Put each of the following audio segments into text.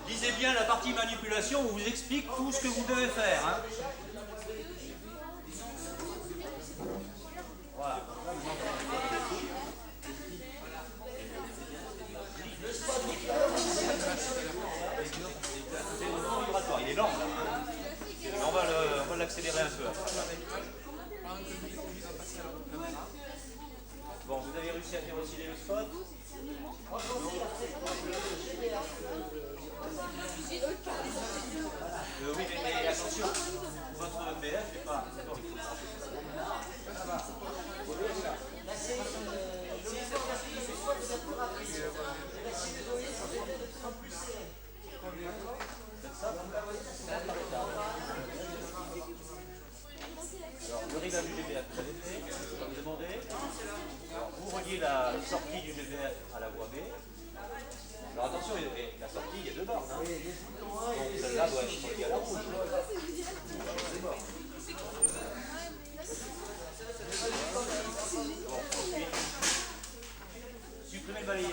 Lisez bien la partie manipulation où on vous explique tout ce que vous devez faire. Hein. Voilà. C'est le mouvement vibratoire, il est lent là. Hein. On va l'accélérer un peu. Bon, vous avez réussi à faire osciller le spot. Oui, mais attention, votre BF n'est pas... Alors, le réglage du GBF, vous avez fait, comme demandé. Alors, vous reliez la sortie du GBF à la voie B. Alors attention, la sortie, il y a deux bornes. Hein. Donc celle-là doit être reliée à la rouge. Bon, ensuite, supprimez le balayage.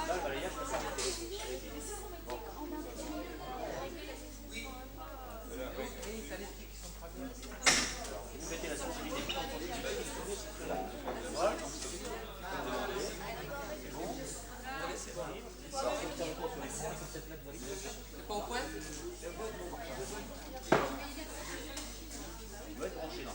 Là, le balayage va s'arrêter. Bon. Alors, vous mettez la sensibilité en continu. Voilà. C'est pas au point? Il doit être branché dans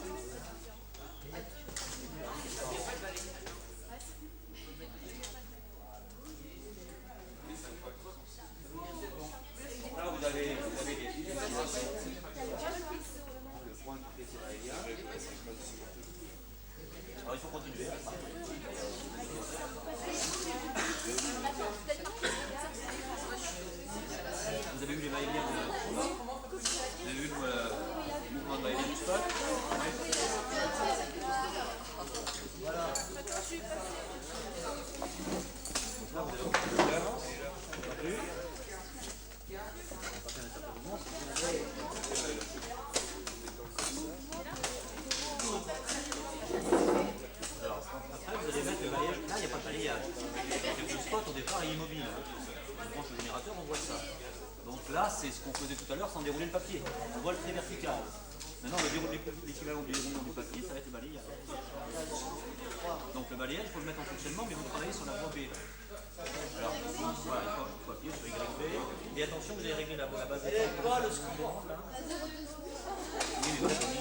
branche le générateur, on voit ça. Donc là, c'est ce qu'on faisait tout à l'heure sans dérouler le papier. On voit le trait vertical. Maintenant, l'équivalent du déroulement du papier, ça va être le balayage. Donc le balayage, il faut le mettre en fonctionnement, mais vous travaillez sur la voie B. Alors, voilà, il faut appuyer sur YB. Et attention, vous avez réglé la base. Et quoi, le score là? Oui, mais voilà, c'est bon.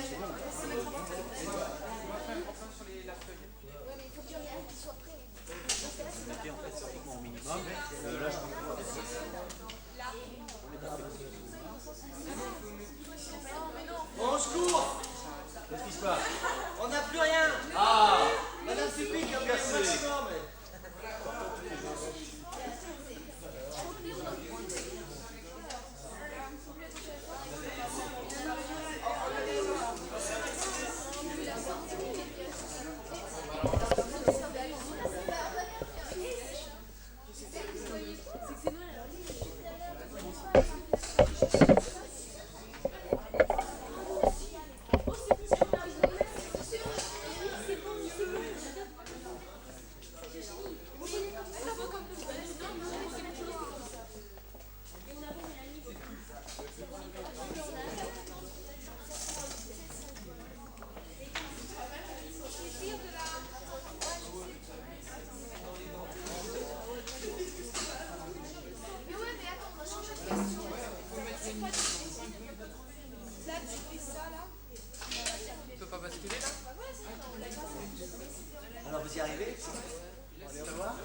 Vous mettez en fait pratiquement au minimum. Là, je peux pouvoir descendre. Au secours! Qu'est-ce qui se passe? On n'a plus rien! Ah! Madame Supic a perdu le maximum! Alors vous y arrivez? On va voir.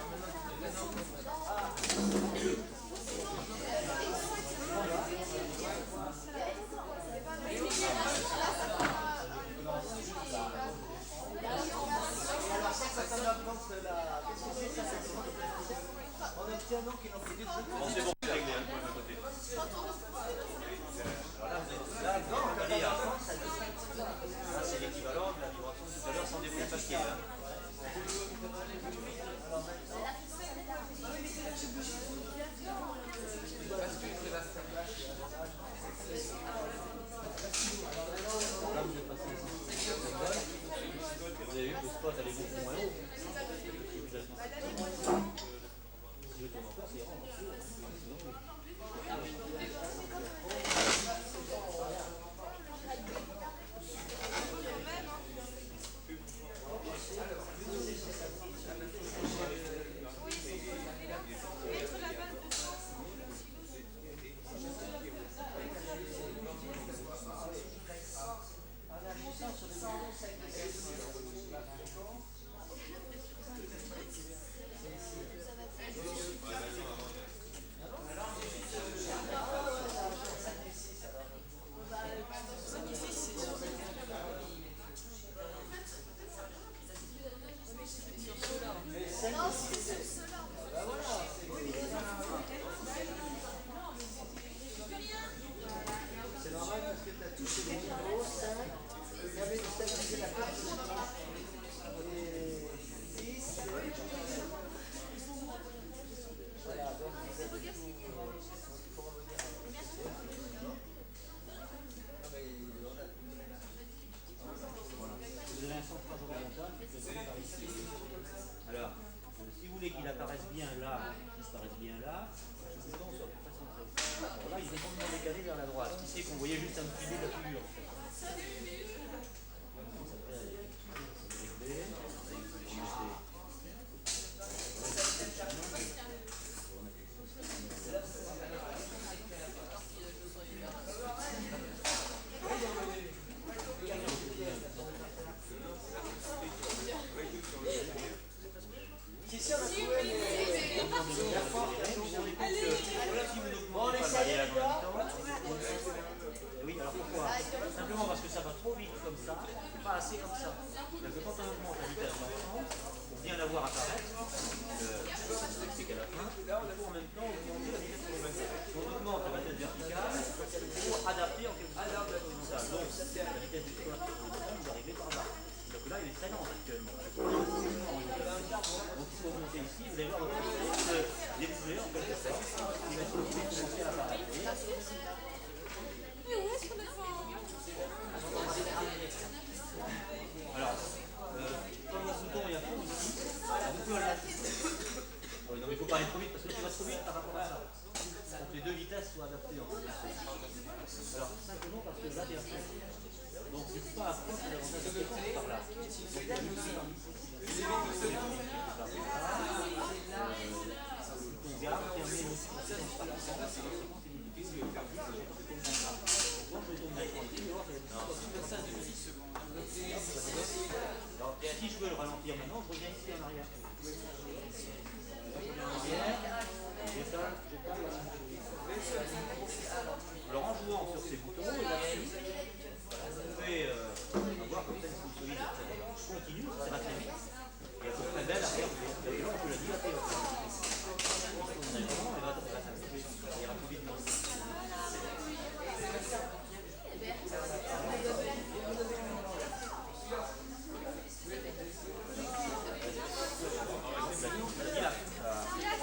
On obtient donc une amplitude de... Bon, c'est bon, c'est réglé, hein, pour le côté. Voilà, là, non, le balayage. Ça, c'est l'équivalent de la vibration de tout à l'heure sans dérouler le papier. Hein. Là, vous êtes passé ici. Vous avez vu que le spot allait beaucoup moins haut. Si je tourne encore, c'est rare. C'est normal parce que tu as touché les numéros 5, vous avez stabilisé la carte et 10. Voilà, donc vous avez tout. Il faut revenir. Vous avez un centrage horizontal qui se fait par ici. Alors, si vous voulez qu'il apparaisse bien là, qu'il disparaisse bien là, ce bouton soit plus facile. Alors là, il est complètement décalé vers la droite. Ce qui fait qu'on voyait juste un petit bout de la figure. Si on a trouvé les... On essaye là oui, alors pourquoi? Simplement parce que ça va trop vite comme ça, pas assez comme ça. Donc quand on augmente la vitesse d'ensemble, pour bien la voir apparaître, c'est qu'à la fin, il faut en même temps augmenter la vitesse horizontale. On augmente la vitesse verticale pour adapter en quelque sorte à la horizontale. Donc la vitesse du squat horizontale, vous arrivez par là. Donc là, il est très lent actuellement. Donc il faut monter ici, vous allez voir votre vitesse, les bouger en quelque sorte, il va commencer à apparaître.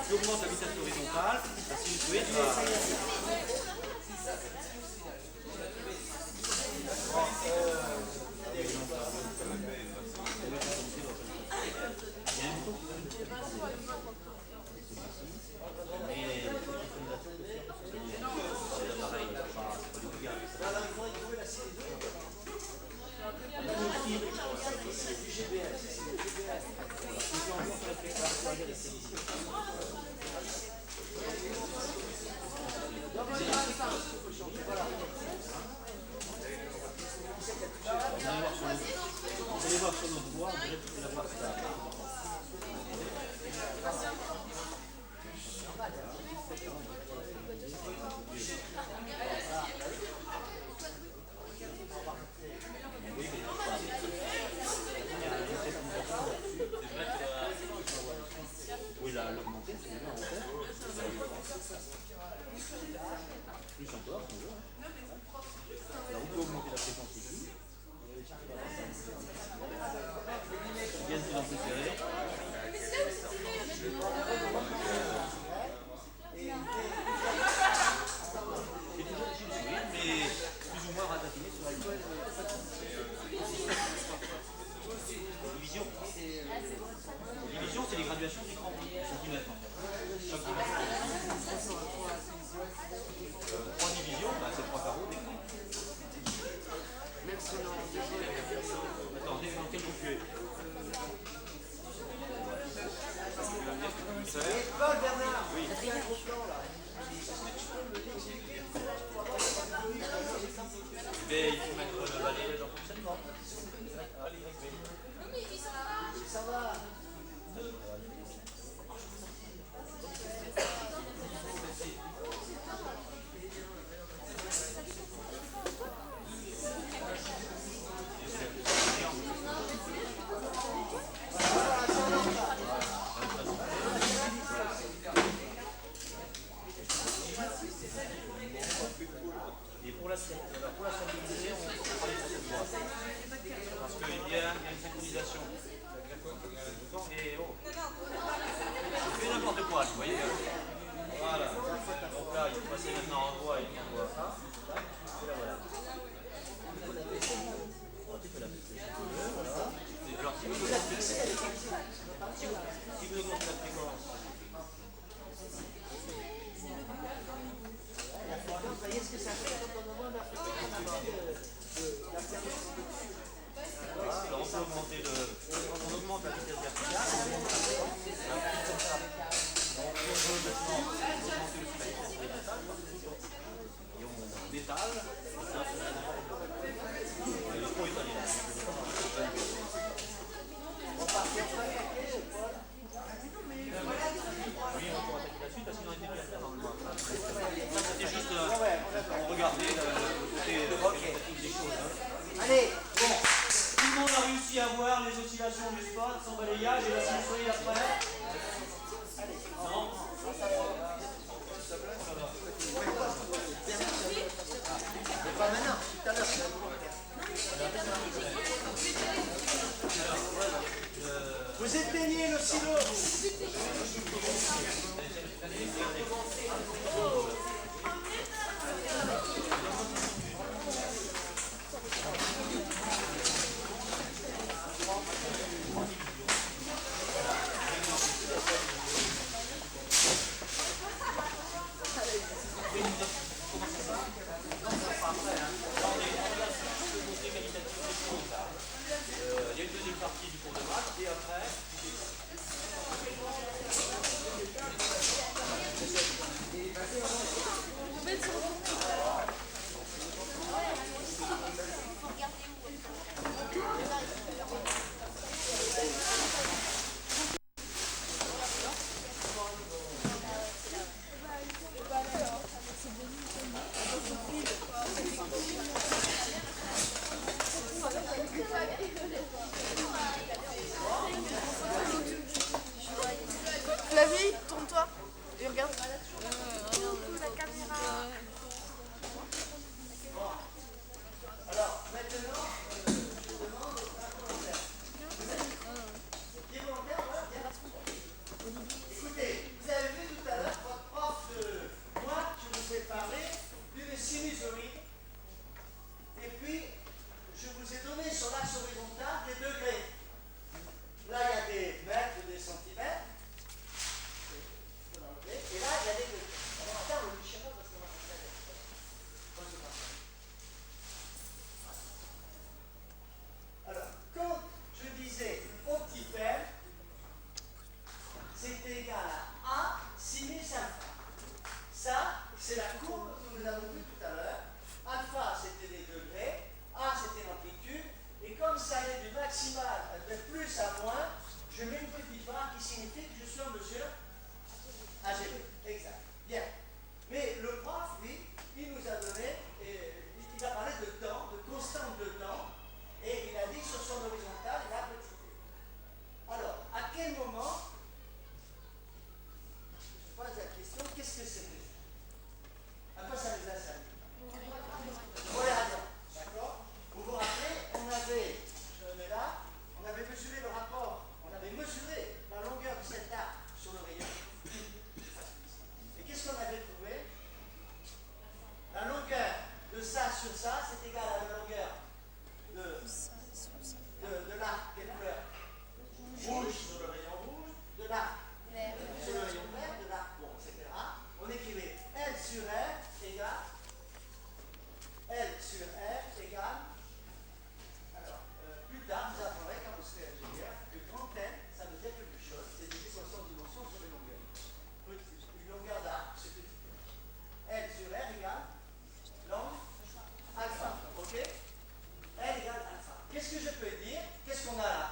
tu augmentes la vitesse horizontale, la sinusoïde va. Vous allez voir sur notre voie, on dirait que tu la voir ça. Oui, là, l'augmenter, c'est bien, en fait. Plus encore, si on veut. Alors, on peut augmenter la fréquence ici. Bien de plus en plus serré. C'est toujours des sinusoïdes, mais plus ou moins ratatiné sur la ligne. Division. Division, c'est les graduations d'écran. Centimètres en fait. Chaque division. 3 divisions, bah, c'est 3 carreaux d'écran. Attends, dans quel groupe tu es? Paul Bernard, oui. il y a un gros plan là. Mais il faut mettre le balai dans fonctionnement. Allez, Ça va. Et pour la stabiliser, on travaille sur cette voie. Parce qu'il y a une synchronisation. Et oh, je fais n'importe quoi, vous voyez. Voilà. Donc là, il faut passer maintenant en voie et en voie. Et là, voilà. Tu peux la baisser. Alors, si vous augmentez la fréquence, Vous voyez ce que ça fait quand on demande à la fréquence. alors on peut augmenter on augmente la vitesse verticale, on augmente la fréquence, on veut maintenant augmenter aussi la vitesse horizontale, et on détale, et le pro italien. On va partir en attaquer, Paul. Oui, on peut attaquer la suite parce qu'ils ont été bien normalement. C'était juste pour regarder le côté qualitatif des choses. Hein. Allez, Bon, tout le monde a réussi à voir les oscillations du spot sans balayage et la sinusoïde après. Non. pas maintenant, tout à l'heure. Vous éteignez le silo. Il y a une deuxième partie du cours de maths et après. Flavie, tourne-toi et regarde. La caméra. Alors, maintenant, je vous demande un commentaire. Qui est volontaire, voilà, bien. Écoutez, vous avez vu égal à A sinus alpha. Ça, c'est la courbe que nous avons vue tout à l'heure. Alpha, c'était les degrés, A, c'était l'amplitude, et comme ça allait du maximal de plus à moins, je mets une petite barre qui signifie que je suis en mesure AGB. Exact. Bien. Mais le prof, lui, il nous a donné, il a parlé de temps, de constante de temps, et il a dit sur son horizontale, il a petit t. Alors, à quel moment, je pose la question, qu'est-ce que c'était? À quoi ça nous a servi? Pour les radians, d'accord? Vous vous rappelez, on avait, je le mets là, on avait mesuré le rapport, on avait mesuré la longueur de cet arc sur le rayon. Et qu'est-ce qu'on avait trouvé? La longueur de ça sur ça, c'est égal à la longueur de l'arc, quelle couleur? Rouge sur le rayon rouge, de l'arc sur le rayon vert, de l'arc, bon, etc. On écrivait L sur R égale L sur R égale. Alors, plus tard, vous apprendrez quand vous serez ingénieur que grand N, ça veut dire quelque chose, c'est des équations de dimension sur les longueurs. Une longueur d'arc, c'est petit. L sur R égale longue alpha, ok? L égale alpha. Qu'est-ce que je peux dire? Qu'est-ce qu'on a là?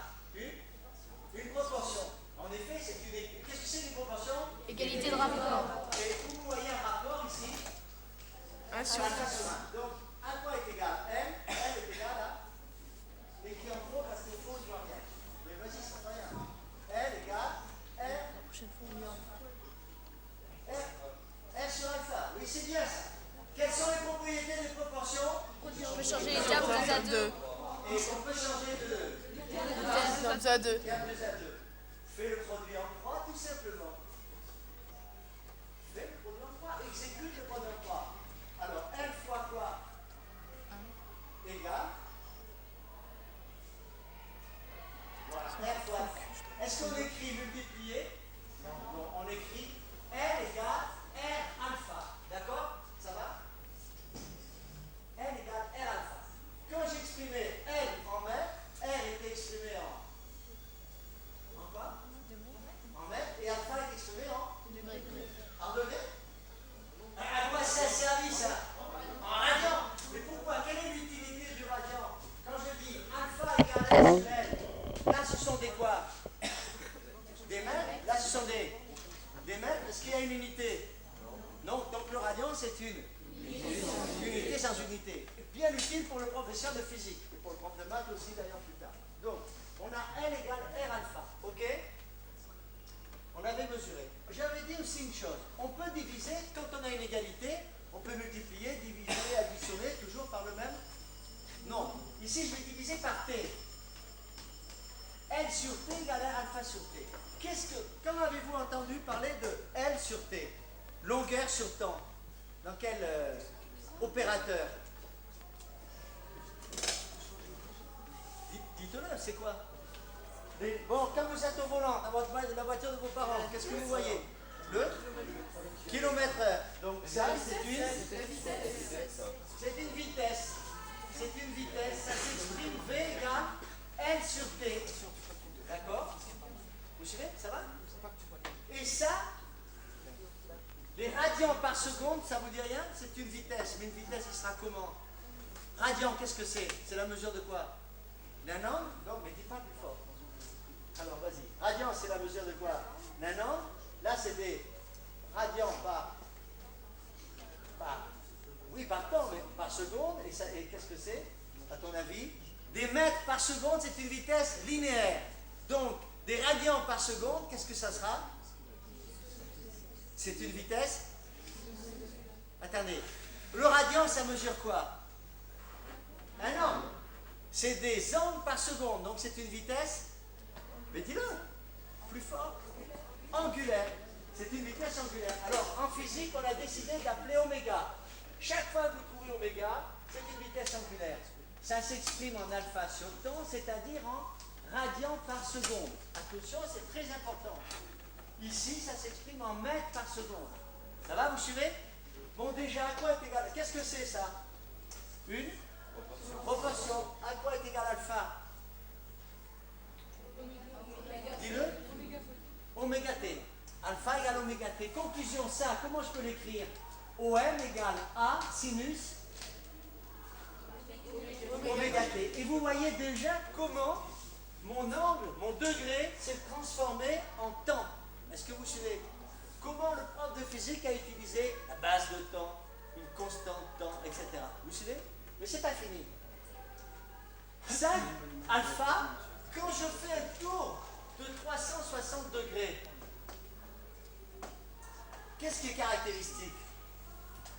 Une proportion. En effet, c'est une. Qu'est-ce que c'est une proportion? Égalité de rapport. Et vous voyez un rapport ici? 1 sur Alpha sur 1. Donc, à quoi est égal M? M est égal à. Écrit en gros parce qu'il faut, je vois rien. Mais vas-y, ça fait rien. L égale R. R sur alpha. Oui, c'est bien ça. Quelles sont les propriétés des proportions? On peut changer les diables de 2 à 2. Et on peut changer de. Comme ça, 2. Et à 2 à 2. Fais le produit en croix, tout simplement. Fais le produit en croix. Exécute le produit en croix. Alors, L fois quoi? Égale. Voilà, R fois. Est-ce qu'on écrit multiplier? Non, on écrit L égale R alpha. D'accord? Ça va? L égale R alpha. Quand j'exprimais L en mètres, R était exprimé en quoi? En mètres, et alpha est exprimé en degrés. À quoi ça a servi ça? En radian. Mais pourquoi? Quelle est l'utilité du radian? Quand je dis alpha égale L sur L, là ce sont des quoi? Des mètres? Là ce sont des mètres. Est-ce qu'il y a une unité? Non, donc le radian c'est une unité sans unité. Bien utile pour le professeur de physique, et pour le prof de maths aussi d'ailleurs plus tard. Donc, on a L égale R alpha, ok? On avait mesuré. J'avais dit aussi une chose, on peut diviser, quand on a une égalité, on peut multiplier, diviser, additionner, toujours par le même nombre. Ici, je vais diviser par T. L sur T égale R alpha sur T. Quand avez-vous entendu parler de L sur T? Longueur sur temps. Dans quel opérateur? Dites-le, c'est quoi? Bon, quand vous êtes au volant, dans la voiture de vos parents, qu'est-ce que vous voyez? Le kilomètre-heure. Donc ça, c'est une vitesse. C'est une vitesse. Ça s'exprime V égale L sur T. D'accord? Vous suivez? Ça va? Et ça, les radians par seconde, ça vous dit rien? C'est une vitesse. Mais une vitesse, il sera comment? Radian, qu'est-ce que c'est? C'est la mesure de quoi? D'un angle? Non, mais dis pas plus fort. Alors, vas-y. Radian, c'est la mesure de quoi? D'un angle. Là, c'est des radians par temps, mais par seconde. Et qu'est-ce que c'est, à ton avis? Des mètres par seconde, c'est une vitesse linéaire. Donc, des radians par seconde, qu'est-ce que ça sera? C'est une vitesse. Attendez. Le radian, ça mesure quoi? Un angle. C'est des angles par seconde, donc c'est une vitesse. Mais dis-le, plus fort. Angulaire. C'est une vitesse angulaire. Alors, en physique, on a décidé d'appeler oméga. Chaque fois que vous trouvez oméga, c'est une vitesse angulaire. Ça s'exprime en alpha sur temps, c'est-à-dire en radians par seconde. Attention, c'est très important. Ici, ça s'exprime en mètres par seconde. Ça va, vous suivez? Bon, déjà, à quoi est égal? Qu'est-ce que c'est ça? Une proportion. À quoi est égal alpha? Dis-le. Oméga t. Alpha égale oméga t. Conclusion, ça, comment je peux l'écrire? OM égale A sinus oméga t. Et vous voyez déjà comment mon angle, mon degré s'est transformé en temps. Est-ce que vous suivez? Comment le prof de physique a utilisé la base de temps, une constante temps, etc. Vous suivez? Mais c'est pas fini. Ça, alpha, quand je fais un tour de 360 degrés, qu'est-ce qui est caractéristique?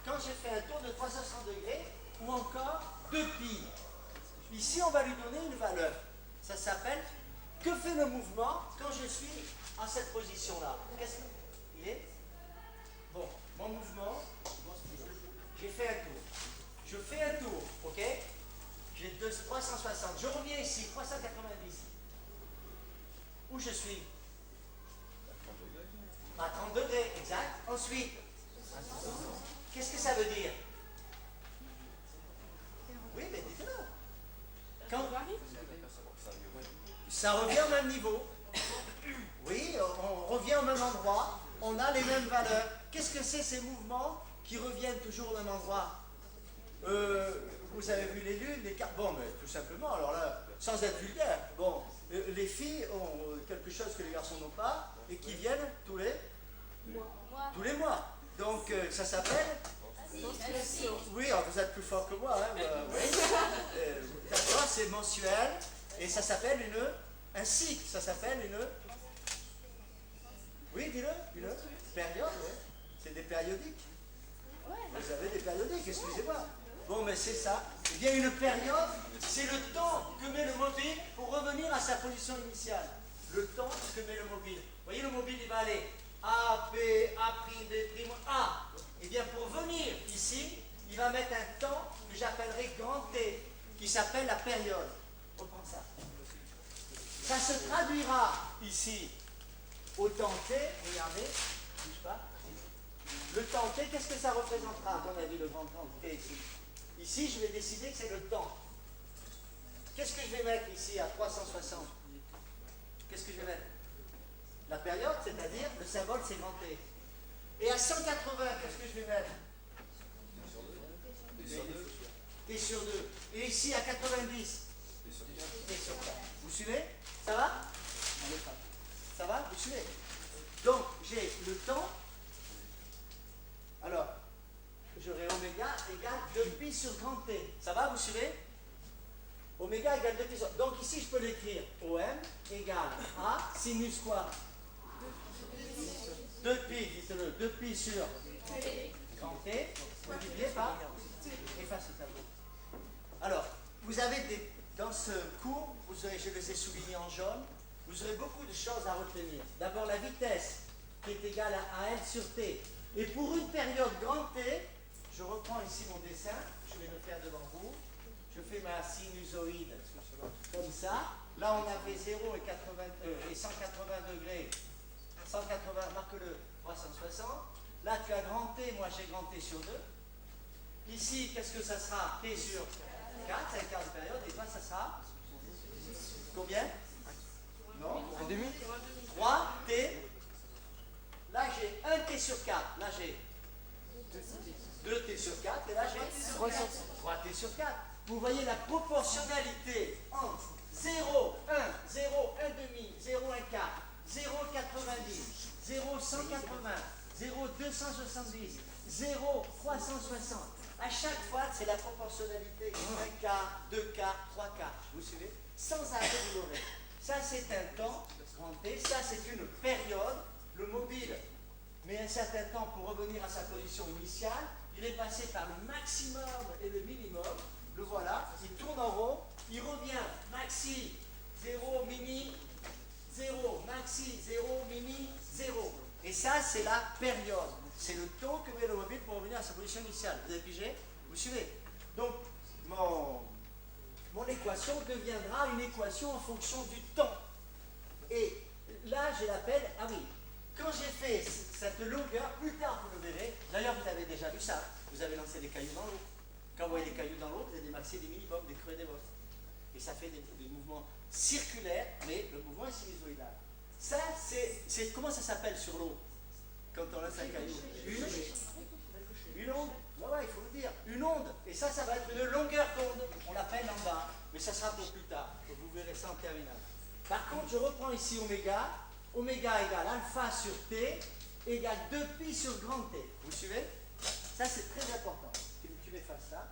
Quand j'ai fait un tour de 360 degrés, ou encore 2π. Ici, on va lui donner une valeur. Ça s'appelle, que fait le mouvement quand je suis en cette position-là? Qu'est-ce qu'il est? Bon, mon mouvement, j'ai fait un tour. Je fais un tour, ok? J'ai 360. Je reviens ici, 390. Où je suis? À 30 degrés, exact. Ensuite, qu'est-ce que ça veut dire? Oui, mais dites-le. Quand ça revient au même niveau. Oui, on revient au même endroit. On a les mêmes valeurs. Qu'est-ce que c'est ces mouvements qui reviennent toujours au même endroit? Vous avez vu les lunes, les cartes. Bon, mais tout simplement, alors là, sans être vulgaire, bon, les filles ont quelque chose que les garçons n'ont pas et qui viennent tous les mois. Donc, ça s'appelle. Oui, alors vous êtes plus fort que moi, hein, oui. D'accord, c'est mensuel et ça s'appelle un cycle, ça s'appelle une. Oui, dis-le, période, oui. C'est des périodiques. Vous avez des périodiques, excusez-moi. Bon, mais c'est ça. Eh bien, une période, c'est le temps que met le mobile pour revenir à sa position initiale. Le temps que met le mobile. Vous voyez, le mobile, il va aller A, B, A', B', A. Eh bien, pour venir ici, il va mettre un temps que j'appellerai grand T, qui s'appelle la période. On reprend ça. Ça se traduira ici au temps T. Regardez, ne bouge pas. Le temps T, qu'est-ce que ça représentera, à ton avis, le grand temps T ici? Ici, je vais décider que c'est le temps. Qu'est-ce que je vais mettre ici à 360? Qu'est-ce que je vais mettre? La période, c'est-à-dire le symbole, c'est grand T. Et à 180, qu'est-ce que je vais mettre? T sur 2. Et ici, à 90? T sur 4. Vous suivez? Ça va? Ça va? Vous suivez? Donc, j'ai le temps. Alors, j'aurai oméga égale 2π sur grand T. Ça va, vous suivez? Oméga égale 2π sur... Donc ici, je peux l'écrire. OM égale A sinus quoi? 2π, dites-le. 2π sur grand T. Multiplié par... Efface le tableau. Alors, vous avez dans ce cours, je les ai soulignés en jaune, vous aurez beaucoup de choses à retenir. D'abord, la vitesse qui est égale à L sur T. Et pour une période grand T, je reprends ici mon dessin, je vais le faire devant vous. Je fais ma sinusoïde comme ça. Là, on avait 0 et 180 degrés. 180, marque-le, 360. Là, tu as grand T, moi j'ai grand T sur 2. Ici, qu'est-ce que ça sera? T sur 4, c'est un quart de période. Et toi, ça sera combien? Non? Un demi? 3 T. Là, j'ai 1 T sur 4. Là, j'ai 2 T sur 4. Et là, j'ai 3 T sur 4. Vous voyez la proportionnalité entre 0, 1, 0, 1 demi, 0, 1 quart, 0, 90, 0, 180, 0, 270, 0, 360. À chaque fois, c'est la proportionnalité 1 quart, 2 quarts, 3 quarts. Vous suivez? Sans arrêt de douloureux. Ça, c'est un temps, grand T. Ça, c'est une période. Le mobile met un certain temps pour revenir à sa position initiale. Il est passé par le maximum et le minimum. Le voilà. Il tourne en rond. Il revient. Maxi, 0, mini, 0. Maxi, 0, mini, 0. Et ça, c'est la période. C'est le temps que met le mobile pour revenir à sa position initiale. Vous avez pigé? Vous suivez? Donc, mon équation deviendra une équation en fonction du temps. Et là, je l'appelle, ah oui, quand j'ai fait cette longueur, plus tard vous le verrez, d'ailleurs vous avez déjà vu ça, vous avez lancé des cailloux dans l'eau. Quand vous voyez des cailloux dans l'eau, vous avez des maxi, des minimums, des creux et des bosses. Et ça fait des mouvements circulaires, mais le mouvement est sinusoïdal. Ça, c'est comment ça s'appelle sur l'eau? quand on lance un caillou? Une onde. Ouais, il faut le dire. Une onde. Et ça va être une longueur d'onde. On l'appelle en bas. Mais ça sera pour plus tard. Vous verrez ça en terminale. Par contre, je reprends ici oméga. Oméga égale alpha sur t égale 2pi sur grand T. Vous suivez? Ça, c'est très important. Tu m'effaces ça.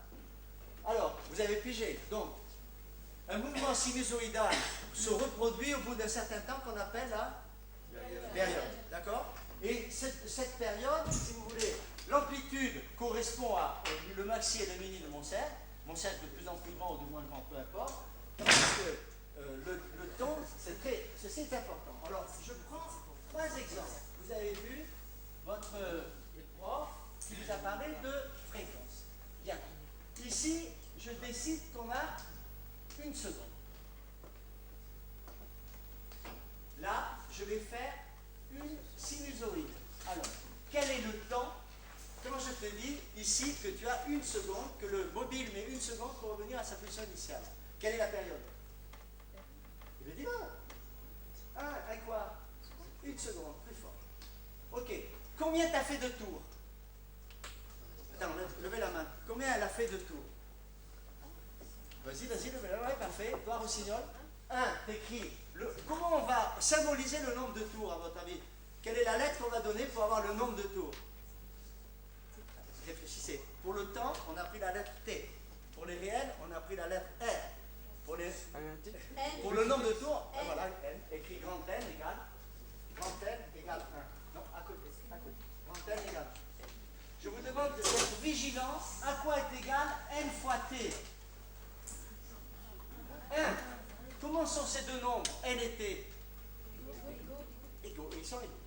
Alors, vous avez pigé. Donc, un mouvement sinusoïdal se reproduit au bout d'un certain temps qu'on appelle la période. D'accord? Et cette période, si vous voulez, l'amplitude correspond à le maxi et le mini de mon cercle. Mon cercle de plus en plus grand ou de moins grand, peu importe. Parce que le temps, ceci est important. Alors, je prends 3 exemples. Vous avez vu votre prof qui vous a parlé de fréquence. Bien. Ici, je décide qu'on a 1 seconde. Là, je vais faire une sinusoïde. Alors, quel est le temps quand je te dis ici que tu as 1 seconde, que le mobile met 1 seconde pour revenir à sa position initiale? Quelle est la période? Je vais dire avec quoi? 1 seconde, plus fort. Ok. Combien tu as fait de tours? Attends, levez la main. Combien elle a fait de tours? Vas-y, levez la main. Ouais, parfait. Toi, Rossignol. 1, t'écris. Comment on va symboliser le nombre de tours, à votre avis? Quelle est la lettre qu'on va donner pour avoir le nombre de tours? Réfléchissez. Pour le temps, on a pris la lettre T. Pour les réels, on a pris la lettre R. Pour le nombre de tours, voilà, N, écrit grand N égale 1. Non, à côté. Grand N égale 1. Je vous demande d'être vigilant. À quoi est égal N fois T? 1. Comment sont ces deux nombres, N et T? Égaux. Ils sont égaux.